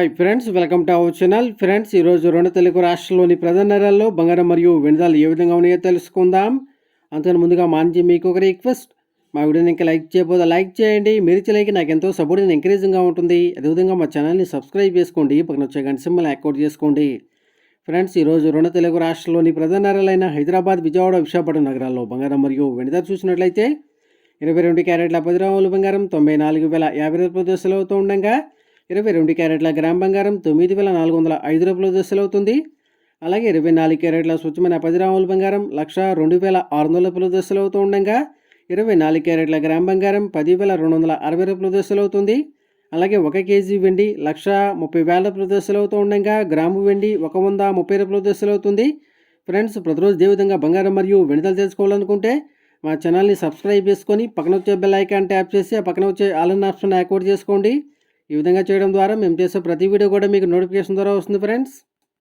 Hi friends, welcome to our channel. Friends, ఈరోజు రెండు తెలుగు రాష్ట్రాల్లోని ప్రధాన నగరాల్లో బంగారం మరియు వెనుదలు ఏ విధంగా ఉన్నాయో తెలుసుకుందాం. అంతకన్నా ముందుగా మా నుంచి మీకు ఒక రిక్వెస్ట్, మా వీడియోని ఇంకా లైక్ చేయకపోతే లైక్ చేయండి. మీరు ఇచ్చే లైక్ నాకు ఎంతో సపోర్ట్ అండ్ ఎంకరేజింగ్గా ఉంటుంది. అదేవిధంగా మా ఛానల్ని సబ్స్క్రైబ్ చేసుకోండి, పక్కన వచ్చే గంట సింబల్ యాక్టివేట్ చేసుకోండి. ఫ్రెండ్స్, ఈరోజు రెండు తెలుగు రాష్ట్రాల్లోని ప్రధాన నగరాలైన హైదరాబాద్, విజయవాడ, విశాఖపట్నం నగరాల్లో బంగారం మరియు వెనుదలు చూసినట్లయితే 22 క్యారెట్ల 10 గ్రాముల బంగారం 94,050 రూపాయల దశలు అవుతూ ఉండగా 22 క్యారెట్ల గ్రామ్ బంగారం 9,405 రూపాయల దశలు అవుతుంది. అలాగే 24 క్యారెట్ల స్వచ్ఛమైన 10 గ్రాముల బంగారం 1,02,600 రూపాయల దశలు అవుతూ ఉండగా 24 క్యారెట్ల గ్రామ్ బంగారం 10,260 రూపాయల దశలు అవుతుంది. అలాగే 1 కేజీ వెండి 1,30,000 రూపాయల దశలు అవుతూ ఉండగా గ్రాము వెండి 130 రూపాయల దశలు అవుతుంది. ఫ్రెండ్స్, ప్రతిరోజు ఇదే విధంగా బంగారం మరియు వెనుదలు తెలుసుకోవాలనుకుంటే మా ఛానల్ని సబ్స్క్రైబ్ చేసుకొని పక్కన వచ్చే బెల్ ఐకాన్ ట్యాప్ చేసి ఆ పక్కన వచ్చే ఆల్ అన్ ఆప్షన్ యాక్టివేట్ చేసుకోండి. ఈ విధంగా చేయడం ద్వారా మేము చేసే ప్రతి వీడియో కూడా మీకు నోటిఫికేషన్ ద్వారా వస్తుంది ఫ్రెండ్స్.